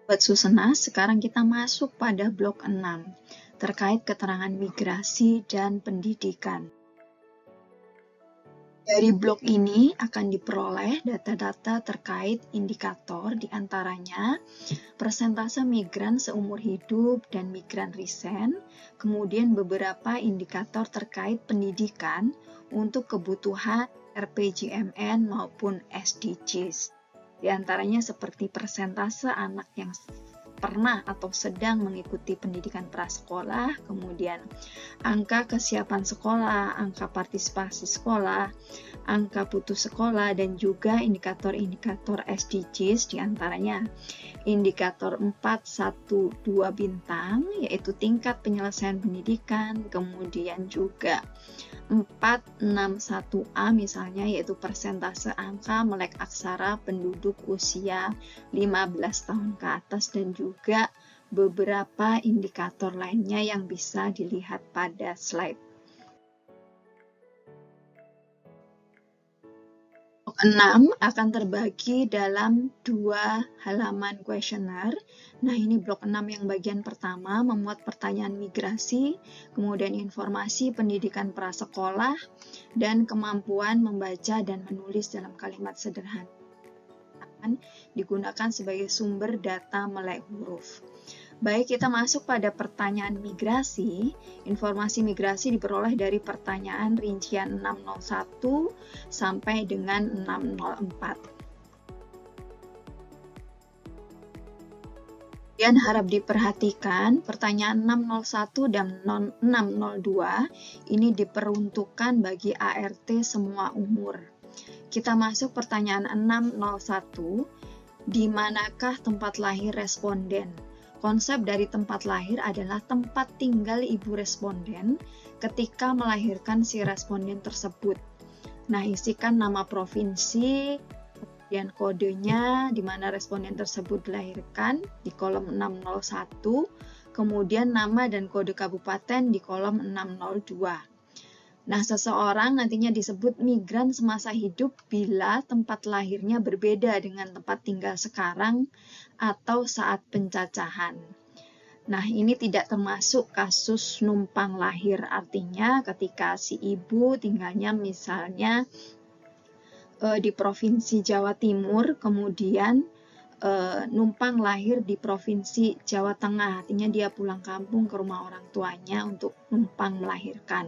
Buat Susena, sekarang kita masuk pada blok 6, terkait keterangan migrasi dan pendidikan. Dari blok ini akan diperoleh data-data terkait indikator, diantaranya persentase migran seumur hidup dan migran risen, kemudian beberapa indikator terkait pendidikan untuk kebutuhan RPJMN maupun SDGs. Di antaranya seperti persentase anak yang pernah atau sedang mengikuti pendidikan prasekolah, kemudian angka kesiapan sekolah, angka partisipasi sekolah, angka putus sekolah, dan juga indikator-indikator SDGs, diantaranya indikator 412 bintang, yaitu tingkat penyelesaian pendidikan, kemudian juga 461A misalnya, yaitu persentase angka melek aksara penduduk usia 15 tahun ke atas, dan juga beberapa indikator lainnya yang bisa dilihat pada slide. 6 akan terbagi dalam 2 halaman kuesioner. Nah, ini blok 6 yang bagian pertama memuat pertanyaan migrasi, kemudian informasi pendidikan prasekolah, dan kemampuan membaca dan menulis dalam kalimat sederhana digunakan sebagai sumber data melek huruf. Baik, kita masuk pada pertanyaan migrasi. Informasi migrasi diperoleh dari pertanyaan rincian 601 sampai dengan 604. Dan harap diperhatikan, pertanyaan 601 dan 602 ini diperuntukkan bagi ART semua umur. Kita masuk pertanyaan 601, di manakah tempat lahir responden? Konsep dari tempat lahir adalah tempat tinggal ibu responden ketika melahirkan si responden tersebut. Nah, isikan nama provinsi, kemudian kodenya di mana responden tersebut dilahirkan di kolom 601, kemudian nama dan kode kabupaten di kolom 602. Nah, seseorang nantinya disebut migran semasa hidup bila tempat lahirnya berbeda dengan tempat tinggal sekarang atau saat pencacahan. Nah, ini tidak termasuk kasus numpang lahir, artinya ketika si ibu tinggalnya misalnya di Provinsi Jawa Timur, kemudian numpang lahir di Provinsi Jawa Tengah, artinya dia pulang kampung ke rumah orang tuanya untuk numpang melahirkan.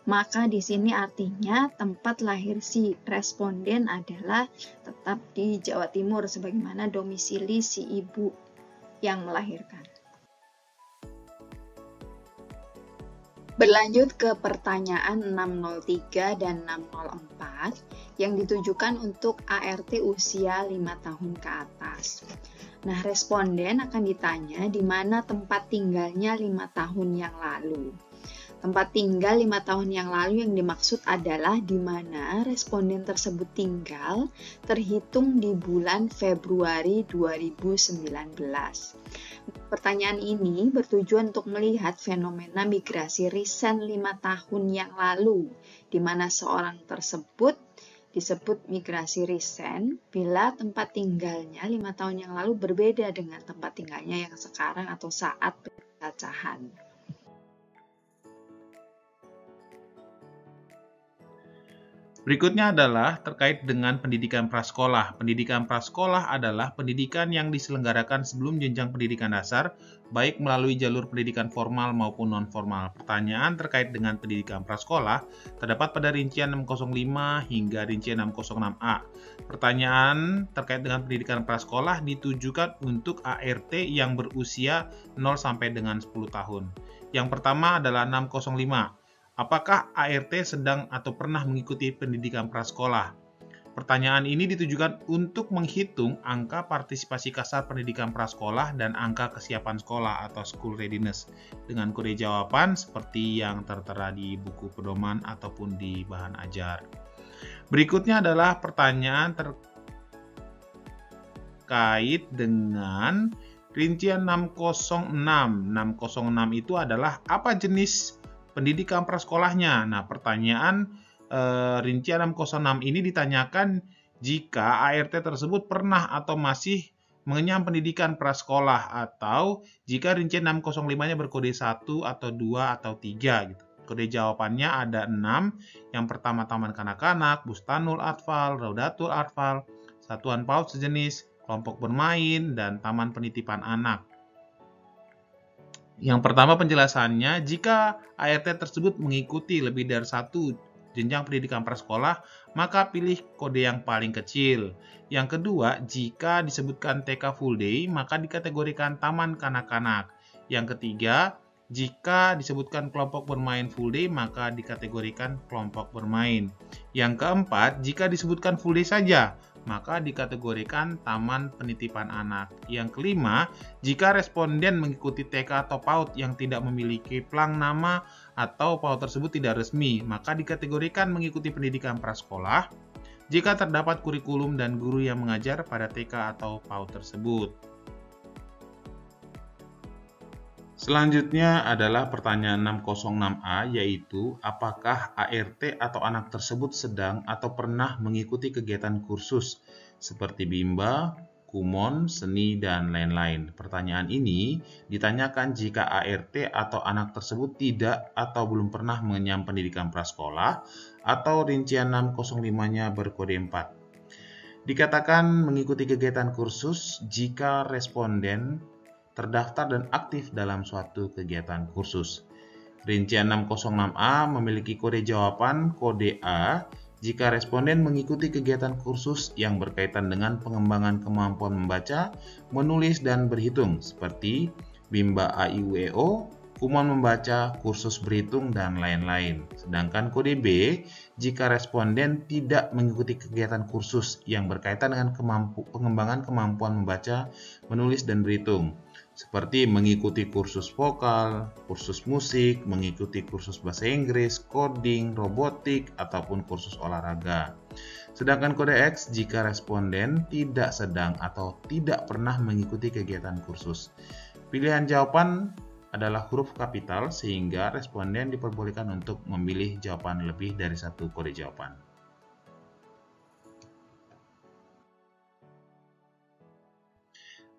Maka di sini artinya tempat lahir si responden adalah tetap di Jawa Timur sebagaimana domisili si ibu yang melahirkan. Berlanjut ke pertanyaan 603 dan 604 yang ditujukan untuk ART usia 5 tahun ke atas. Nah, responden akan ditanya di mana tempat tinggalnya 5 tahun yang lalu. Tempat tinggal 5 tahun yang lalu yang dimaksud adalah di mana responden tersebut tinggal terhitung di bulan Februari 2019. Pertanyaan ini bertujuan untuk melihat fenomena migrasi risen 5 tahun yang lalu, di mana seorang tersebut disebut migrasi risen bila tempat tinggalnya 5 tahun yang lalu berbeda dengan tempat tinggalnya yang sekarang atau saat pencacahan. Berikutnya adalah terkait dengan pendidikan prasekolah. Pendidikan prasekolah adalah pendidikan yang diselenggarakan sebelum jenjang pendidikan dasar, baik melalui jalur pendidikan formal maupun non-formal. Pertanyaan terkait dengan pendidikan prasekolah terdapat pada rincian 605 hingga rincian 606A. Pertanyaan terkait dengan pendidikan prasekolah ditujukan untuk ART yang berusia 0 sampai dengan 10 tahun. Yang pertama adalah 605. Apakah ART sedang atau pernah mengikuti pendidikan prasekolah? Pertanyaan ini ditujukan untuk menghitung angka partisipasi kasar pendidikan prasekolah dan angka kesiapan sekolah atau school readiness dengan kode jawaban seperti yang tertera di buku pedoman ataupun di bahan ajar. Berikutnya adalah pertanyaan terkait dengan rincian 606. 606 itu adalah apa jenis pendidikan prasekolahnya. Nah, pertanyaan rincian 606 ini ditanyakan jika ART tersebut pernah atau masih mengenyam pendidikan prasekolah, atau jika rincian 605-nya berkode 1 atau 2 atau 3 gitu. Kode jawabannya ada 6. Yang pertama Taman Kanak-kanak, Bustanul Atfal, Raudatul Atfal, Satuan PAUD sejenis, kelompok bermain, dan Taman Penitipan Anak. Yang pertama penjelasannya, jika ART tersebut mengikuti lebih dari 1 jenjang pendidikan prasekolah, maka pilih kode yang paling kecil. Yang kedua, jika disebutkan TK full day, maka dikategorikan Taman Kanak-kanak. Yang ketiga, jika disebutkan kelompok bermain full day, maka dikategorikan kelompok bermain. Yang keempat, jika disebutkan full day saja, maka dikategorikan Taman Penitipan Anak. Yang kelima, jika responden mengikuti TK atau PAUD yang tidak memiliki plang nama atau PAUD tersebut tidak resmi, maka dikategorikan mengikuti pendidikan prasekolah jika terdapat kurikulum dan guru yang mengajar pada TK atau PAUD tersebut. Selanjutnya adalah pertanyaan 606A, yaitu apakah ART atau anak tersebut sedang atau pernah mengikuti kegiatan kursus seperti Bimba, Kumon, Seni, dan lain-lain. Pertanyaan ini ditanyakan jika ART atau anak tersebut tidak atau belum pernah mengenyam pendidikan prasekolah atau rincian 605-nya berkode 4. Dikatakan mengikuti kegiatan kursus jika responden terdaftar dan aktif dalam suatu kegiatan kursus. Rincian 606A memiliki kode jawaban kode A jika responden mengikuti kegiatan kursus yang berkaitan dengan pengembangan kemampuan membaca, menulis, dan berhitung seperti Bimba AIUEO, Kumon membaca, kursus berhitung, dan lain-lain. Sedangkan kode B jika responden tidak mengikuti kegiatan kursus yang berkaitan dengan pengembangan kemampuan membaca, menulis, dan berhitung seperti mengikuti kursus vokal, kursus musik, mengikuti kursus bahasa Inggris, coding, robotik, ataupun kursus olahraga. Sedangkan kode X jika responden tidak sedang atau tidak pernah mengikuti kegiatan kursus. Pilihan jawaban adalah huruf kapital sehingga responden diperbolehkan untuk memilih jawaban lebih dari satu kode jawaban.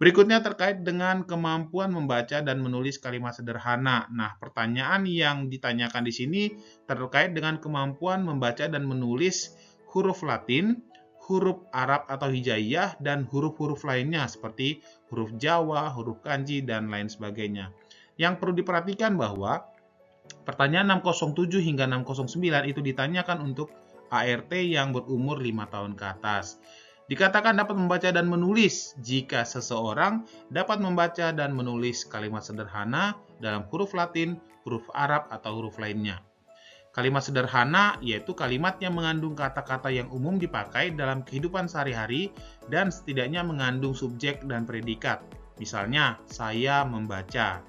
Berikutnya terkait dengan kemampuan membaca dan menulis kalimat sederhana. Nah, pertanyaan yang ditanyakan di sini terkait dengan kemampuan membaca dan menulis huruf Latin, huruf Arab atau hijaiyah, dan huruf-huruf lainnya seperti huruf Jawa, huruf kanji, dan lain sebagainya. Yang perlu diperhatikan bahwa pertanyaan 607 hingga 609 itu ditanyakan untuk ART yang berumur 5 tahun ke atas. Dikatakan dapat membaca dan menulis jika seseorang dapat membaca dan menulis kalimat sederhana dalam huruf Latin, huruf Arab, atau huruf lainnya. Kalimat sederhana yaitu kalimat yang mengandung kata-kata yang umum dipakai dalam kehidupan sehari-hari dan setidaknya mengandung subjek dan predikat. Misalnya, saya membaca.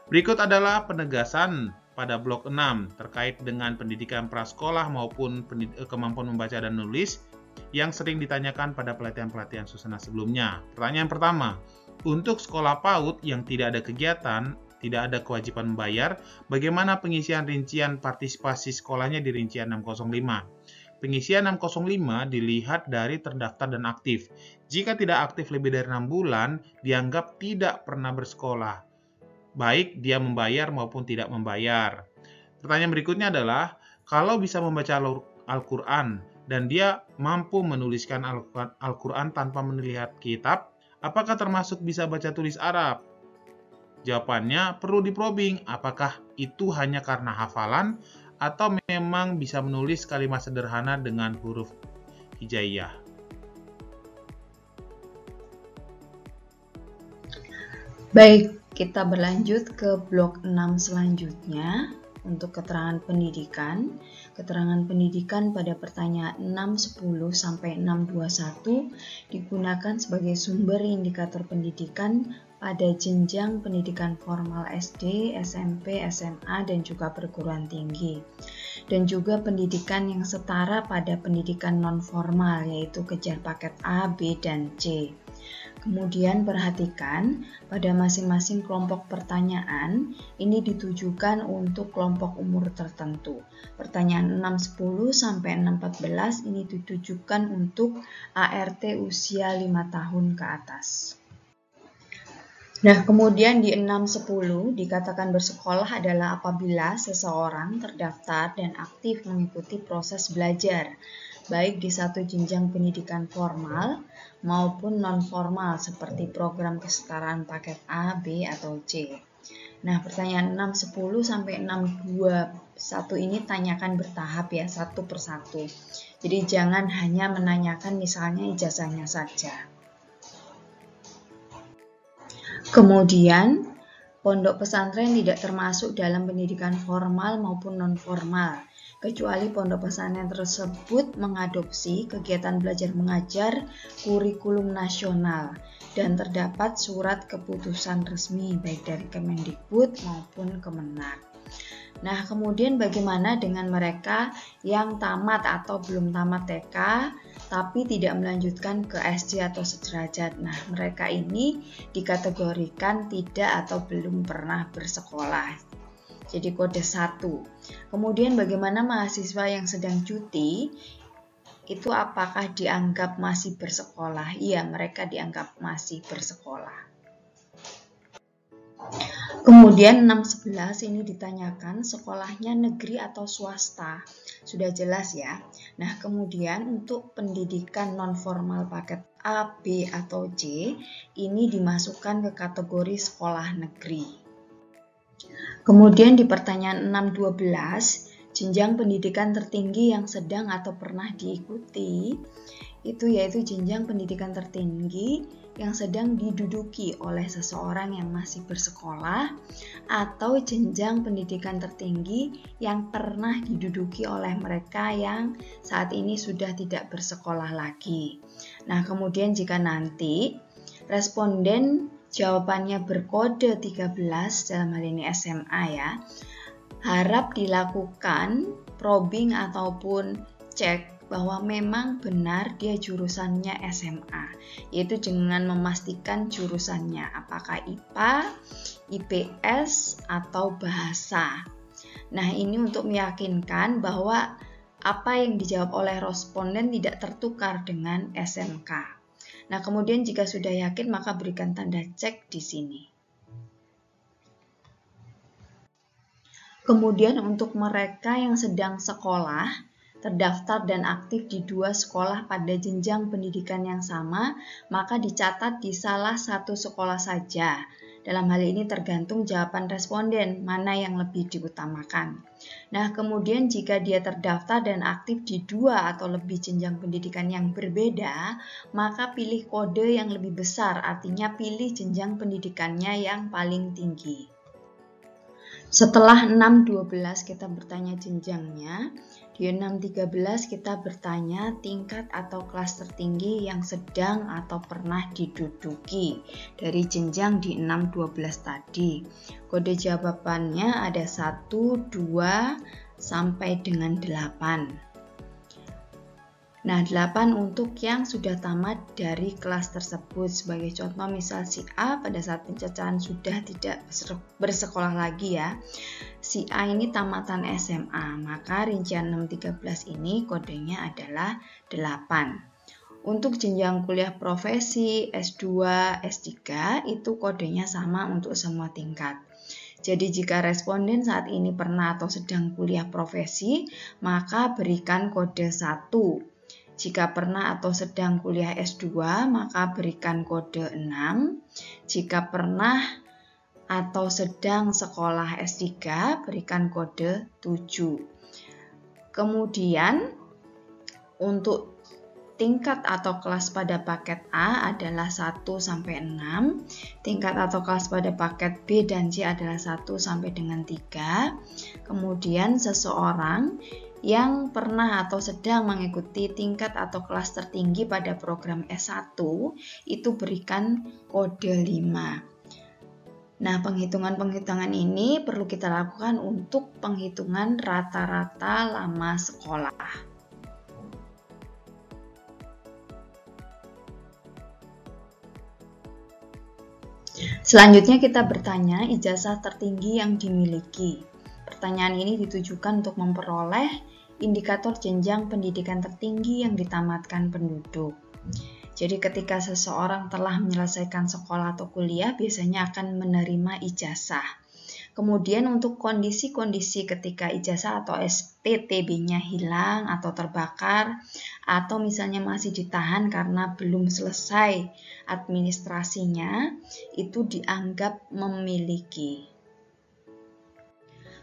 Berikut adalah penegasan pada blok 6 terkait dengan pendidikan prasekolah maupun kemampuan membaca dan menulis yang sering ditanyakan pada pelatihan-pelatihan Susana sebelumnya. Pertanyaan pertama, untuk sekolah PAUD yang tidak ada kegiatan, tidak ada kewajiban membayar, bagaimana pengisian rincian partisipasi sekolahnya di rincian 605? Pengisian 605 dilihat dari terdaftar dan aktif. Jika tidak aktif lebih dari 6 bulan, dianggap tidak pernah bersekolah, baik dia membayar maupun tidak membayar. Pertanyaan berikutnya adalah, kalau bisa membaca Al-Quran dan dia mampu menuliskan Al-Quran tanpa melihat kitab, apakah termasuk bisa baca tulis Arab? Jawabannya perlu diprobing, apakah itu hanya karena hafalan atau memang bisa menulis kalimat sederhana dengan huruf hijaiyah. Baik, kita berlanjut ke blok 6 selanjutnya untuk keterangan pendidikan. Keterangan pendidikan pada pertanyaan 610 sampai 621 digunakan sebagai sumber indikator pendidikan pada jenjang pendidikan formal SD, SMP, SMA, dan juga perguruan tinggi. Dan juga pendidikan yang setara pada pendidikan non-formal, yaitu kejar paket A, B, dan C. Kemudian perhatikan pada masing-masing kelompok pertanyaan ini ditujukan untuk kelompok umur tertentu. Pertanyaan 6.10 sampai 6.14 ini ditujukan untuk ART usia 5 tahun ke atas. Nah, kemudian di 6.10 dikatakan bersekolah adalah apabila seseorang terdaftar dan aktif mengikuti proses belajar, baik di satu jenjang pendidikan formal maupun non-formal seperti program kesetaraan paket A, B, atau C. Nah, pertanyaan 6.10 sampai 6.21 ini tanyakan bertahap ya, satu persatu. Jadi jangan hanya menanyakan misalnya ijazahnya saja. Kemudian, pondok pesantren tidak termasuk dalam pendidikan formal maupun non-formal, kecuali pondok pesantren tersebut mengadopsi kegiatan belajar mengajar kurikulum nasional dan terdapat surat keputusan resmi baik dari Kemendikbud maupun Kemenak. Nah, kemudian bagaimana dengan mereka yang tamat atau belum tamat TK tapi tidak melanjutkan ke SD atau sederajat? Nah, mereka ini dikategorikan tidak atau belum pernah bersekolah. Jadi kode 1. Kemudian bagaimana mahasiswa yang sedang cuti? Itu apakah dianggap masih bersekolah? Iya, mereka dianggap masih bersekolah. Kemudian 6.11 ini ditanyakan sekolahnya negeri atau swasta. Sudah jelas ya. Nah, kemudian untuk pendidikan non-formal paket A, B, atau C ini dimasukkan ke kategori sekolah negeri. Kemudian di pertanyaan 6.12, jenjang pendidikan tertinggi yang sedang atau pernah diikuti itu yaitu jenjang pendidikan tertinggi yang sedang diduduki oleh seseorang yang masih bersekolah atau jenjang pendidikan tertinggi yang pernah diduduki oleh mereka yang saat ini sudah tidak bersekolah lagi. Nah, kemudian jika nanti responden jawabannya berkode 13 dalam hal ini SMA ya, harap dilakukan probing ataupun cek bahwa memang benar dia jurusannya SMA, yaitu dengan memastikan jurusannya apakah IPA, IPS, atau bahasa. Nah, ini untuk meyakinkan bahwa apa yang dijawab oleh responden tidak tertukar dengan SMK. Nah, kemudian jika sudah yakin maka berikan tanda cek di sini. Kemudian untuk mereka yang sedang sekolah, terdaftar dan aktif di dua sekolah pada jenjang pendidikan yang sama, maka dicatat di salah satu sekolah saja. Dalam hal ini tergantung jawaban responden, mana yang lebih diutamakan. Nah, kemudian jika dia terdaftar dan aktif di dua atau lebih jenjang pendidikan yang berbeda, maka pilih kode yang lebih besar, artinya pilih jenjang pendidikannya yang paling tinggi. Setelah 6.12 kita bertanya jenjangnya, di 6.13 kita bertanya tingkat atau kelas tertinggi yang sedang atau pernah diduduki dari jenjang di 6.12 tadi. Kode jawabannya ada 1, 2, sampai dengan 8. Nah, 8 untuk yang sudah tamat dari kelas tersebut. Sebagai contoh, misal si A pada saat pencacahan sudah tidak bersekolah lagi ya. Si A ini tamatan SMA, maka rincian 6.13 ini kodenya adalah 8. Untuk jenjang kuliah profesi, S2, S3 itu kodenya sama untuk semua tingkat. Jadi jika responden saat ini pernah atau sedang kuliah profesi, maka berikan kode 1. Jika pernah atau sedang kuliah S2, maka berikan kode 6. Jika pernah atau sedang sekolah S3, berikan kode 7. Kemudian, untuk tingkat atau kelas pada paket A adalah 1 sampai 6, tingkat atau kelas pada paket B dan C adalah 1 sampai dengan 3. Kemudian seseorang yang pernah atau sedang mengikuti tingkat atau kelas tertinggi pada program S1 itu berikan kode 5. Nah, penghitungan-penghitungan ini perlu kita lakukan untuk penghitungan rata-rata lama sekolah. Selanjutnya kita bertanya ijazah tertinggi yang dimiliki. Pertanyaan ini ditujukan untuk memperoleh indikator jenjang pendidikan tertinggi yang ditamatkan penduduk. Jadi ketika seseorang telah menyelesaikan sekolah atau kuliah, biasanya akan menerima ijazah. Kemudian untuk kondisi-kondisi ketika ijazah atau SPTB-nya hilang atau terbakar, atau misalnya masih ditahan karena belum selesai administrasinya, itu dianggap memiliki.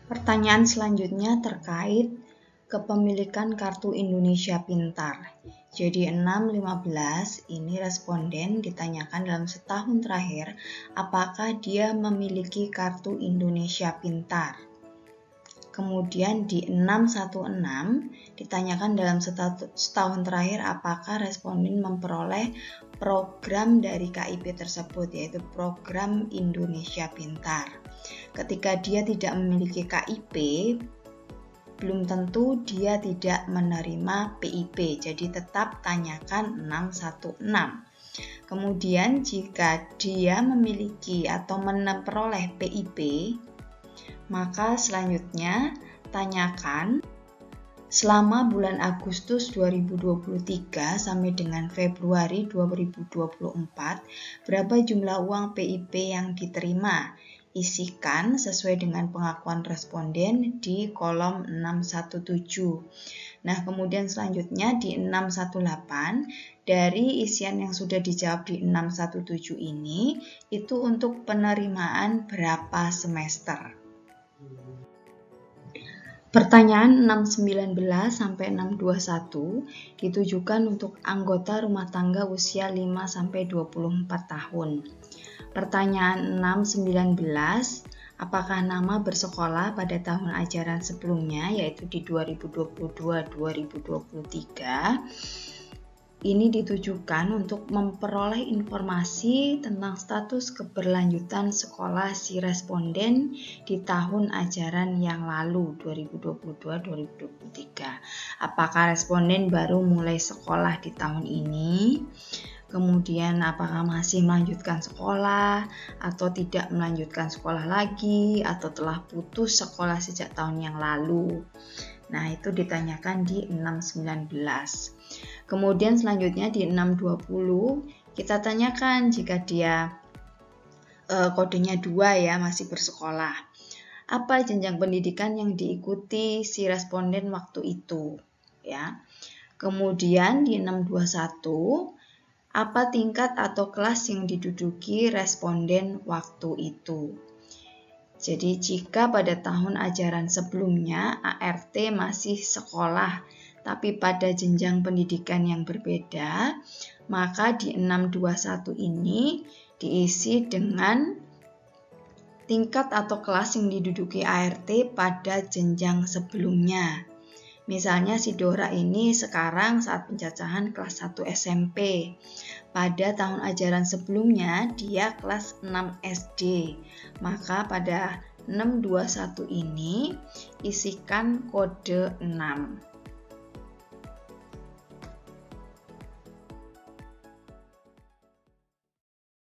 Pertanyaan selanjutnya terkait kepemilikan Kartu Indonesia Pintar. Jadi 6-15 ini responden ditanyakan dalam setahun terakhir apakah dia memiliki Kartu Indonesia Pintar. Kemudian di 616 ditanyakan dalam setahun terakhir apakah responden memperoleh program dari KIP tersebut, yaitu program Indonesia Pintar. Ketika dia tidak memiliki KIP, belum tentu dia tidak menerima PIP, jadi tetap tanyakan 616. Kemudian jika dia memiliki atau memperoleh PIP, maka selanjutnya tanyakan selama bulan Agustus 2023 sampai dengan Februari 2024, berapa jumlah uang PIP yang diterima? Isikan sesuai dengan pengakuan responden di kolom 617. Nah, kemudian selanjutnya di 618, dari isian yang sudah dijawab di 617 ini, itu untuk penerimaan berapa semester. Pertanyaan 619 sampai 621 ditujukan untuk anggota rumah tangga usia 5 sampai 24 tahun. Pertanyaan 619, apakah nama bersekolah pada tahun ajaran sebelumnya, yaitu di 2022-2023, ini ditujukan untuk memperoleh informasi tentang status keberlanjutan sekolah si responden di tahun ajaran yang lalu, 2022-2023. Apakah responden baru mulai sekolah di tahun ini? Kemudian apakah masih melanjutkan sekolah atau tidak melanjutkan sekolah lagi atau telah putus sekolah sejak tahun yang lalu. Nah, itu ditanyakan di 619. Kemudian selanjutnya di 620 kita tanyakan jika dia kodenya 2 ya, masih bersekolah. Apa jenjang pendidikan yang diikuti si responden waktu itu ya. Kemudian di 621, apa tingkat atau kelas yang diduduki responden waktu itu? Jadi jika pada tahun ajaran sebelumnya ART masih sekolah, tapi pada jenjang pendidikan yang berbeda, maka di 621 ini diisi dengan tingkat atau kelas yang diduduki ART pada jenjang sebelumnya. Misalnya si Dora ini sekarang saat pencacahan kelas 1 SMP. Pada tahun ajaran sebelumnya dia kelas 6 SD. Maka pada 621 ini isikan kode 6.